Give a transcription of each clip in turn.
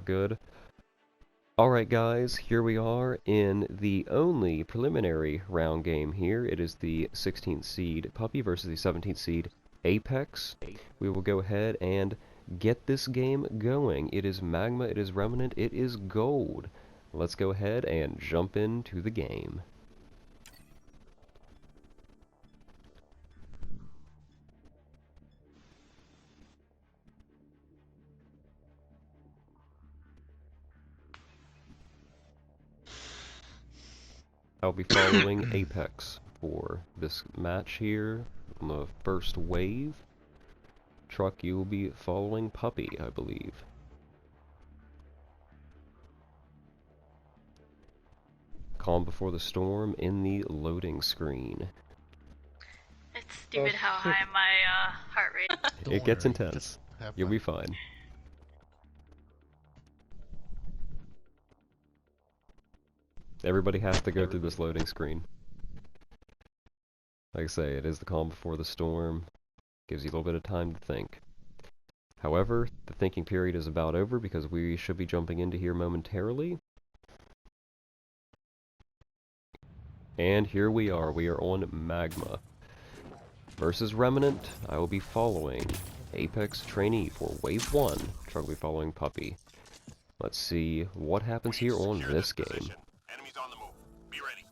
good. Alright guys, here we are in the only preliminary round game here. It is the 16th seed Puppy versus the 17th seed Apex. We will go ahead and get this game going. It is Magma, it is Remnant, it is Gold. Let's go ahead and jump into the game. I'll be following Apex for this match here on the first wave. Truck, you will be following Puppy, I believe. Calm before the storm in the loading screen. It's stupid how high my heart rate. It gets intense. You'll be fine. Everybody has to go through this loading screen. Like I say, it is the calm before the storm. Gives you a little bit of time to think. However, the thinking period is about over because we should be jumping into here momentarily. And here we are. We are on Magma versus Remnant. I will be following Apex Trainee for Wave 1. Truck will be following Puppy. Let's see what happens here on this game. Enemies on the move. Be ready.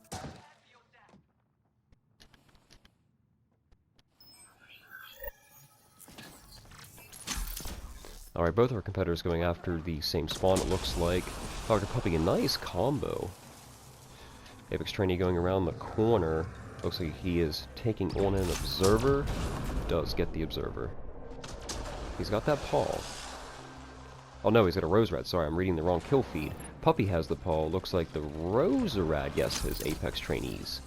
Alright, both our competitors going after the same spawn, it looks like. Dr. Puppy, a nice combo. Apex Trainee going around the corner. Looks like he is taking on an observer. Does get the observer. He's got that paw. Oh no, he's got a Rose Rat. Sorry, I'm reading the wrong kill feed. Puppy has the paw. Looks like the Rose Rat, yes, is Apex Trainees.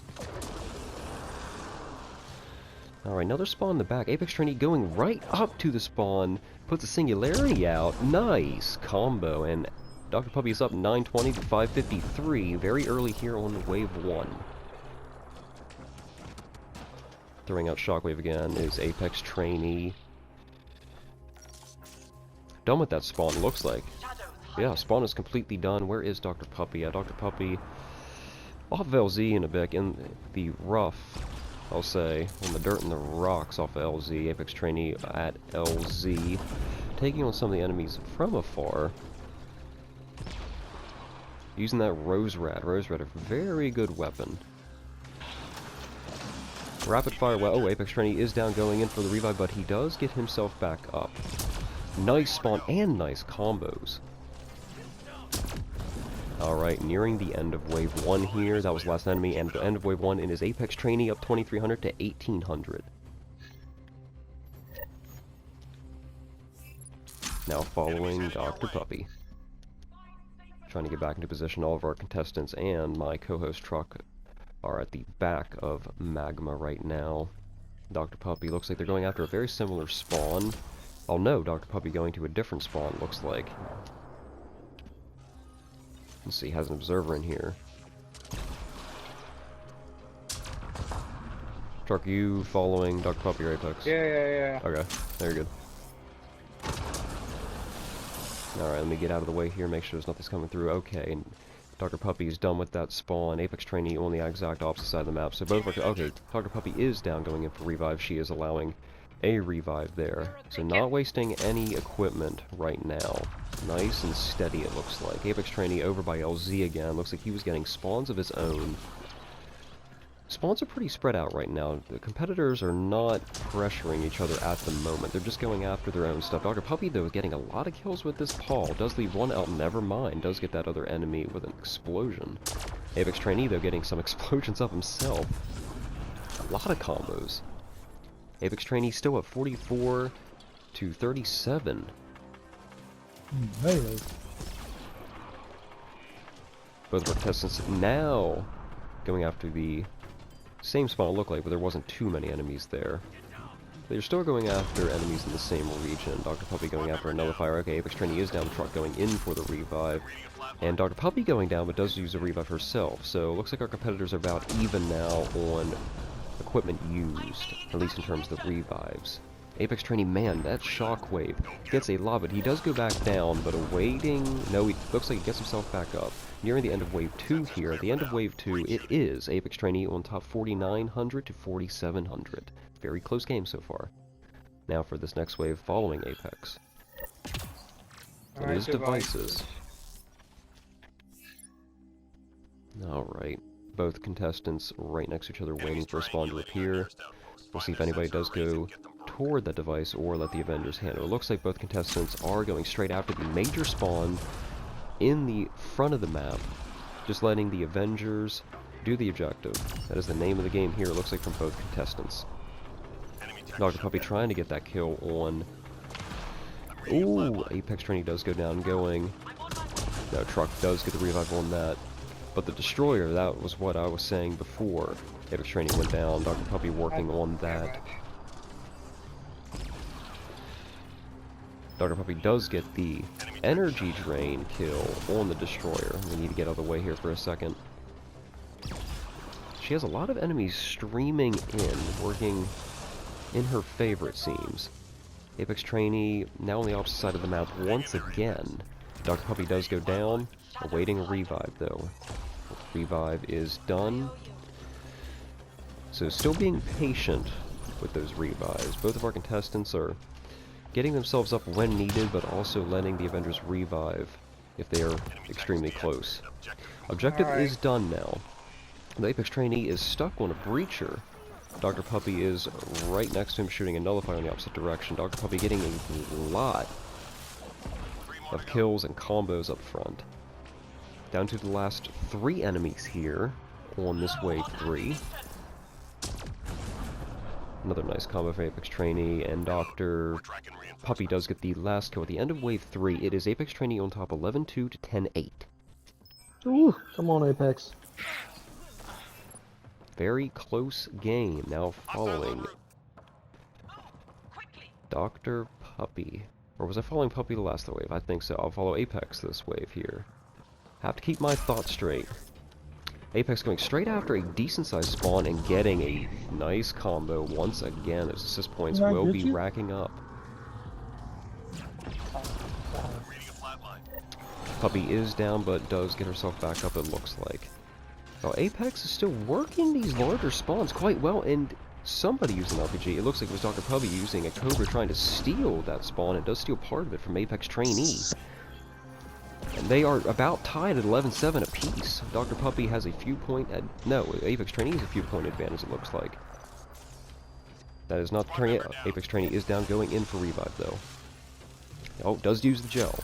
Alright, another spawn in the back. Apex Trainee going right up to the spawn. Puts a singularity out. Nice combo. And Dr. Puppy is up 920 to 553. Very early here on wave 1. Throwing out Shockwave again is Apex Trainee. Done with that spawn, looks like. Yeah, spawn is completely done. Where is Dr. Puppy? Yeah, Dr. Puppy off of LZ in a bit, in the rough, I'll say, on the dirt and the rocks off of LZ. Apex Trainee at LZ, taking on some of the enemies from afar. Using that Rose Rat. Rose Rat, a very good weapon. Rapid fire, well, oh, Apex Trainee is down going in for the revive, but he does get himself back up. Nice spawn and nice combos. Alright, nearing the end of wave 1 here. That was the last enemy, and at the end of wave 1 it is Apex Trainee up 2300 to 1800. Now following Dr. Puppy. Trying to get back into position. All of our contestants and my co-host Truck are at the back of Magma right now. Dr. Puppy looks like they're going after a very similar spawn. Oh no, Dr. Puppy going to a different spawn, looks like. Let's see, has an observer in here. Truck, you following Dr. Puppy or Apex? Yeah. Okay, very good. Alright, let me get out of the way here, make sure there's nothing's coming through. Okay, Dr. Puppy is done with that spawn. Apex Trainee on the exact opposite side of the map. So both are... Okay, Dr. Puppy is down going in for revive. She is allowing a revive there. So not wasting any equipment right now. Nice and steady it looks like. Apex Trainee over by LZ again. Looks like he was getting spawns of his own. Spawns are pretty spread out right now. The competitors are not pressuring each other at the moment. They're just going after their own stuff. Dr. Puppy, though, is getting a lot of kills with this paw. Does leave one out, never mind. Does get that other enemy with an explosion. Apex Trainee, though, getting some explosions up himself. A lot of combos. Apex Trainee still at 44 to 37. Both of our contestants now going after the same spawn, it looked like, but there wasn't too many enemies there. They're still going after enemies in the same region. Dr. Puppy going after a nullifier. Okay, Apex Trainee is down the truck going in for the revive. And Dr. Puppy going down, but does use a revive herself. So it looks like our competitors are about even now on equipment used, at least in terms of the revives. Apex Trainee, man, that shockwave gets a lot, but he does go back down, but awaiting... No, he looks like he gets himself back up. Nearing the end of wave 2 here. At the end of wave 2, it is Apex Trainee on top 4,900 to 4,700. Very close game so far. Now for this next wave following Apex. It is devices. Alright. Both contestants right next to each other waiting for a spawn to appear. We'll see if anybody does go toward that device or let the Avengers handle it. It looks like both contestants are going straight after the major spawn in the front of the map, just letting the Avengers do the objective. That is the name of the game here, it looks like, from both contestants. Dr. Puppy trying to get that kill on... Ooh, Apex Trainee does go down going. No, Truck does get the revive on that. But the Destroyer, that was what I was saying before. Apex Trainee went down, Dr. Puppy working on that. Dr. Puppy does get the energy drain kill on the Destroyer. We need to get out of the way here for a second. She has a lot of enemies streaming in, working in her favor, it seems. Apex Trainee now on the opposite side of the map once again. Dr. Puppy does go down, awaiting a revive though. Revive is done. So still being patient with those revives. Both of our contestants are getting themselves up when needed, but also letting the Avengers revive if they are extremely close. Objective is done now. The Apex Trainee is stuck on a breacher. Dr. Puppy is right next to him shooting a nullifier in the opposite direction. Dr. Puppy getting a lot of kills and combos up front. Down to the last 3 enemies here on this wave 3. Another nice combo for Apex Trainee, and Dr. Puppy does get the last kill. At the end of wave 3, it is Apex Trainee on top 11-2 to 10-8. Ooh, come on, Apex. Very close game. Now following Dr. Puppy. Or was I following Puppy the last wave? I think so. I'll follow Apex this wave here. Have to keep my thoughts straight. Apex going straight after a decent-sized spawn and getting a nice combo once again. Those assist points will be racking up. Puppy is down, but does get herself back up, it looks like. Now, Apex is still working these larger spawns quite well, and somebody using an RPG. It looks like it was Dr. Puppy using a Cobra trying to steal that spawn. It does steal part of it from Apex Trainee. And they are about tied at 11-7 apiece. Dr. Puppy has a few point... no, Apex Trainee has a few point advantage, it looks like. That is not turning it. Apex Trainee is down, going in for revive, though. Oh, does use the gel.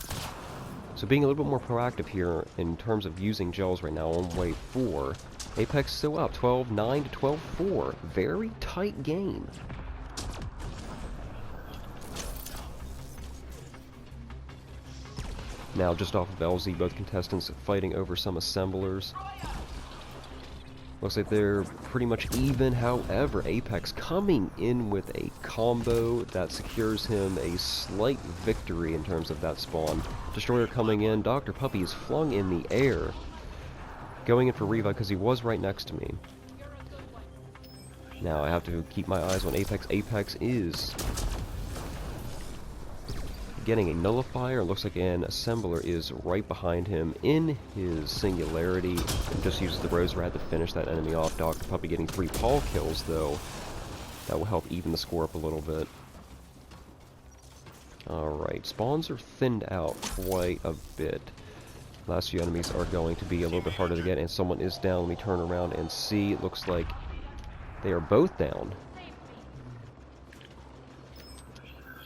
So being a little bit more proactive here in terms of using gels right now on wave 4. Apex still up, 12-9 to 12-4. Very tight game. Now just off of LZ, both contestants fighting over some assemblers. Looks like they're pretty much even, however, Apex coming in with a combo that secures him a slight victory in terms of that spawn. Destroyer coming in, Dr. Puppy is flung in the air, going in for revive because he was right next to me. Now I have to keep my eyes on Apex. Apex is getting a nullifier. It looks like an assembler is right behind him in his singularity. Just uses the Rose Rat to finish that enemy off. Dr. Puppy getting 3 Paul kills, though. That will help even the score up a little bit. Alright, spawns are thinned out quite a bit. Last few enemies are going to be a little bit harder to get, and someone is down. Let me turn around and see. It looks like they are both down.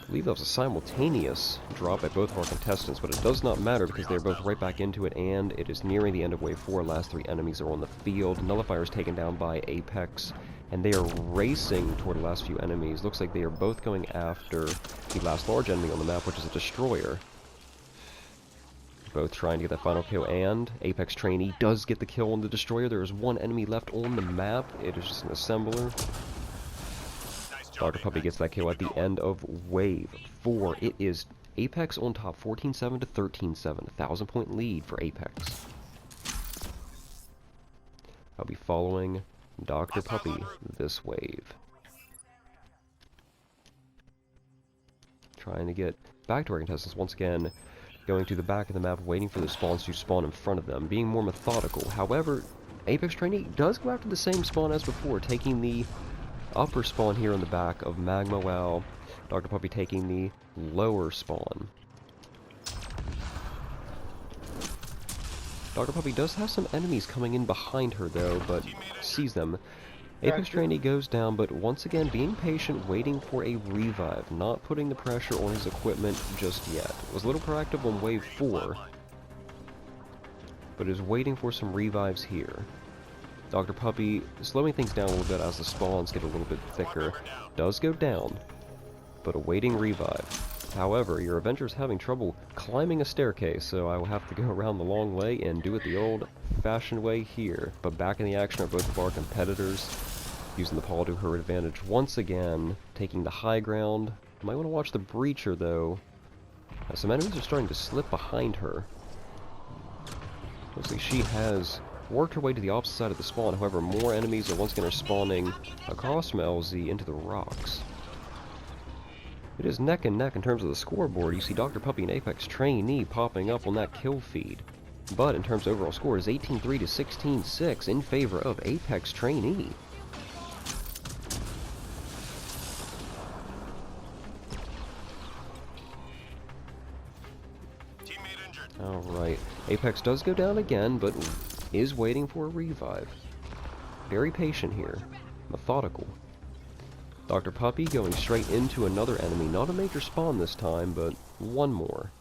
I believe that was a simultaneous drop by both of our contestants, but it does not matter because they're both right back into it, and it is nearing the end of wave 4. Last 3 enemies are on the field. Nullifier is taken down by Apex, and they are racing toward the last few enemies. Looks like they are both going after the last large enemy on the map, which is a Destroyer. Both trying to get that final kill, and Apex Trainee does get the kill on the Destroyer. There is 1 enemy left on the map. It is just an assembler. Dr. Puppy gets that kill at the end of wave 4. It is Apex on top, 14-7 to 13-7. 1,000-point lead for Apex. I'll be following Dr. Puppy this wave. trying to get back to our contestants once again, going to the back of the map, waiting for the spawns to spawn in front of them, being more methodical. However, Apex Trainee does go after the same spawn as before, taking the upper spawn here on the back of Magma, while Dr. Puppy taking the lower spawn. Dr. Puppy does have some enemies coming in behind her though, but sees them. Apex Trainee goes down, but once again being patient, waiting for a revive, not putting the pressure on his equipment just yet. Was a little proactive on wave 4, but is waiting for some revives here. Dr. Puppy slowing things down a little bit as the spawns get a little bit thicker. Does go down, but awaiting revive. However, your Avenger's having trouble climbing a staircase, so I will have to go around the long way and do it the old-fashioned way here. But back in the action are both of our competitors, using the Paul to her advantage once again, taking the high ground. You might want to watch the Breacher, though. Some enemies are starting to slip behind her. Looks like she has worked her way to the opposite side of the spawn. However, more enemies are once again spawning across from LZ into the rocks. It is neck and neck in terms of the scoreboard. You see Dr. Puppy and Apex Trainee popping up on that kill feed. But in terms of overall score, it is 18-3 to 16-6 in favor of Apex Trainee. Teammate injured. Alright, Apex does go down again, but is waiting for a revive. Very patient here. Methodical. Dr. Puppy going straight into another enemy. Not a major spawn this time, but one more.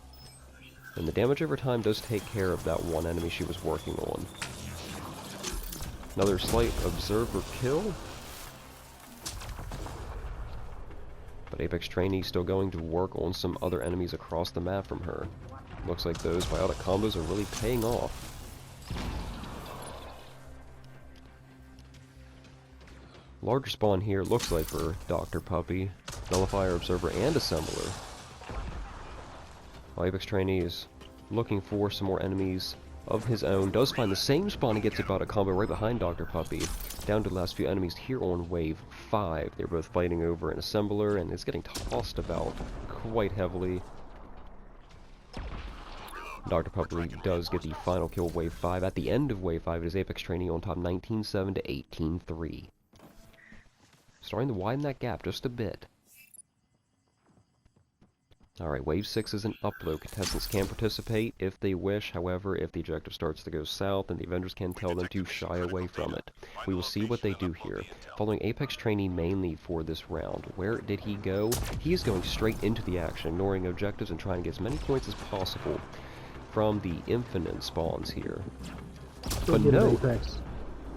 And the damage over time does take care of that one enemy she was working on. Another slight observer kill. But Apex Trainee still going to work on some other enemies across the map from her. Looks like those biotic combos are really paying off. Larger spawn here, looks like, for Dr. Puppy. Nullifier, Observer, and Assembler. While Apex Trainee is looking for some more enemies of his own. Does find the same spawn and gets about a combo right behind Dr. Puppy. Down to the last few enemies here on wave 5. They're both fighting over an Assembler, and it's getting tossed about quite heavily. Dr. Puppy does get the final kill of wave 5. At the end of wave 5, it is Apex Trainee on top 19-7 to 18-3. Starting to widen that gap just a bit. Alright, Wave 6 is an upload. Contestants can participate if they wish. However, if the objective starts to go south, then the Avengers can tell them to shy away from it. We will see what they do here. Following Apex Trainee mainly for this round. Where did he go? He is going straight into the action, ignoring objectives and trying to get as many points as possible from the infinite spawns here. But no!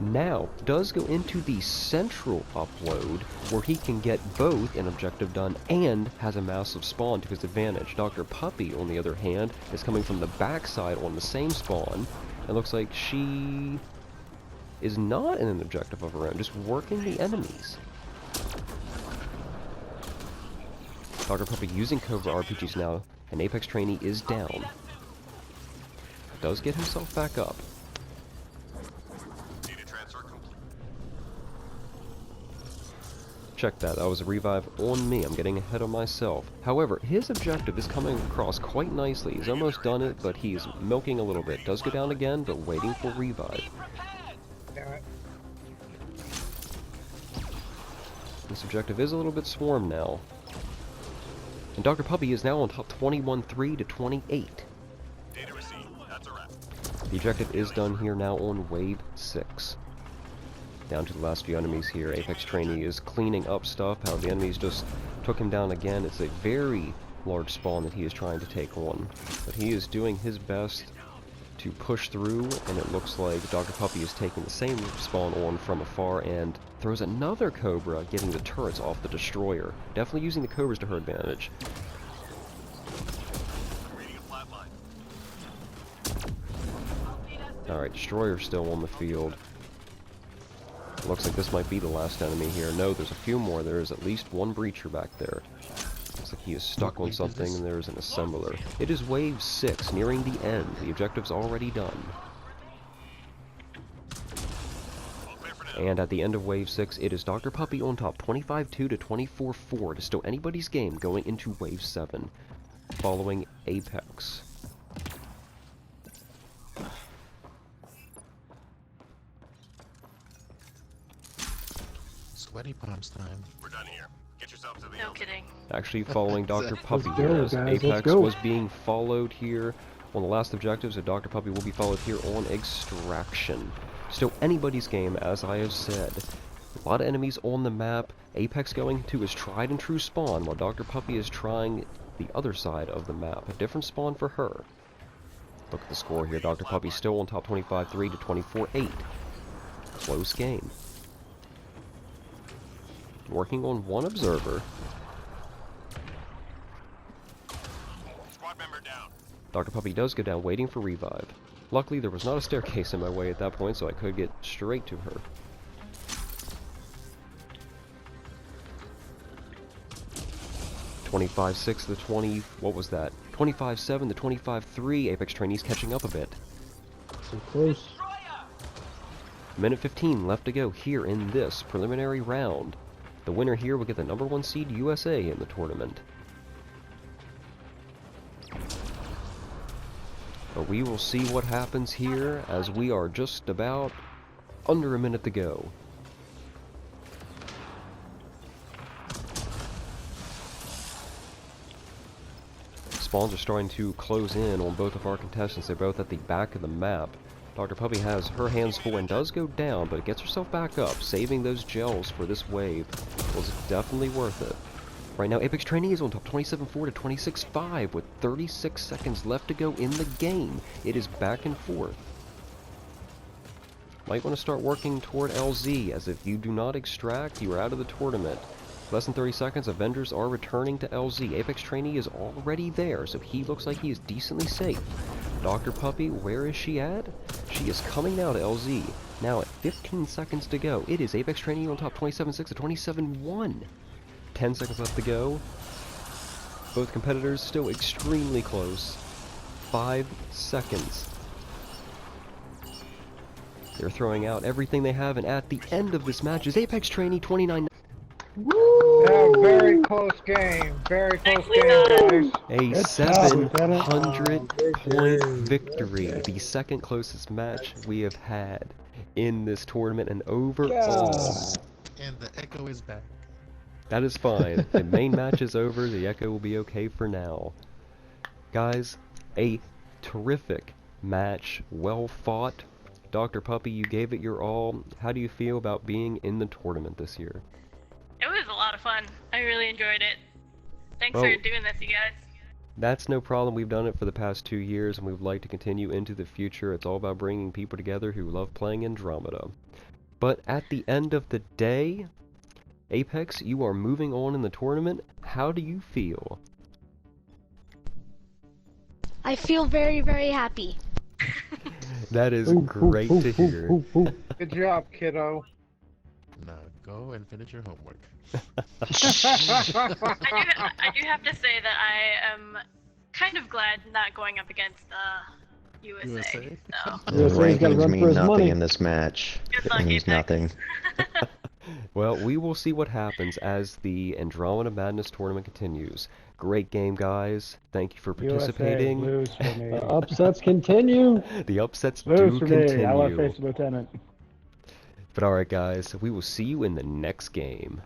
Now does go into the central upload where he can get both an objective done and has a massive spawn to his advantage. Dr. Puppy, on the other hand, is coming from the backside on the same spawn. It looks like she is not in an objective of her own, just working the enemies. Dr. Puppy using Cobra RPGs now, and Apex Trainee is down. Does get himself back up. Check that, that was a revive on me. I'm getting ahead of myself. However, his objective is coming across quite nicely. He's almost done it, but he's milking a little bit. Does go down again, but waiting for revive. This objective is a little bit swarmed now. And Dr. Puppy is now on top 21-3 to 28. Data received. That's a wrap. The objective is done here now on wave 6. Down to the last few enemies here. Apex Trainee is cleaning up stuff. How the enemies just took him down again. It's a very large spawn that he is trying to take on. But he is doing his best to push through, and it looks like Dr. Puppy is taking the same spawn on from afar and throws another Cobra, getting the turrets off the Destroyer. Definitely using the Cobras to her advantage. Alright, Destroyer still on the field. Looks like this might be the last enemy here. No, there's a few more. There is at least one Breacher back there. Looks like he is stuck on something, and there is an Assembler. It is wave 6, nearing the end. The objective's already done. All clear for now. And at the end of Wave 6, it is Dr. Puppy on top, 25-2 to 24-4. It is still anybody's game going into Wave 7, following Apex. Sweaty palms time. We're done here. Get yourself to the No LZ. kidding. Actually following Dr. Puppy go, here, as guys, let's Apex go. was being followed here on the last objectives, and Dr. Puppy will be followed here on Extraction. Still anybody's game, as I have said. A lot of enemies on the map. Apex going to his tried and true spawn, while Dr. Puppy is trying the other side of the map. A different spawn for her. Look at the score here. Dr. Puppy still on top, 25-3 to 24-8. Close game. Working on one observer. Squad member down. Dr. Puppy does go down, waiting for revive. Luckily, there was not a staircase in my way at that point, so I could get straight to her. (25-6) to 20. What was that? 25-7 to 25-3. Apex trainees catching up a bit. So close. Minute 15 left to go here in this preliminary round. The winner here will get the #1 seed USA in the tournament. But we will see what happens here, as we are just about under a minute to go. Spawns are starting to close in on both of our contestants. They're both at the back of the map. Dr. Puppy has her hands full and does go down, but gets herself back up. Saving those gels for this wave was definitely worth it. Right now, Apex Trainee is on top, 27-4 to 26-5, with 36 seconds left to go in the game. It is back and forth. Might want to start working toward LZ, as if you do not extract, you are out of the tournament. Less than 30 seconds, Avengers are returning to LZ. Apex Trainee is already there, so he looks like he is decently safe. Dr. Puppy, where is she at? She is coming now to LZ. Now at 15 seconds to go. It is Apex Trainee on top, 27-6 to 27-1. 10 seconds left to go. Both competitors still extremely close. 5 seconds. They're throwing out everything they have, and at the end of this match is Apex Trainee 29. Yeah, very close game. Very close game, guys. A Good job, 700-point victory. The second closest match we have had in this tournament, and overall. And the echo is back. That is fine. The main match is over. The echo will be okay for now. Guys, a terrific match. Well fought. Dr. Puppy, you gave it your all. How do you feel about being in the tournament this year? It was a lot of fun. I really enjoyed it. Thanks Well, for doing this, you guys. That's no problem. We've done it for the past 2 years, and we would like to continue into the future. It's all about bringing people together who love playing Andromeda. But at the end of the day, Apex, you are moving on in the tournament. How do you feel? I feel very, very happy. That is great to hear. Good job, kiddo. Now go and finish your homework. I do have to say that I am kind of glad not going up against USA. USA? So, USA's gotta Rankings run mean for his nothing money. in this match. Good It luck, means Apex. nothing. Well, we will see what happens as the Andromeda Madness tournament continues. Great game, guys. Thank you for participating. USA, lose for me. Upsets continue. The upsets Lose do for me. I want to continue. face the lieutenant. But alright, guys, we will see you in the next game.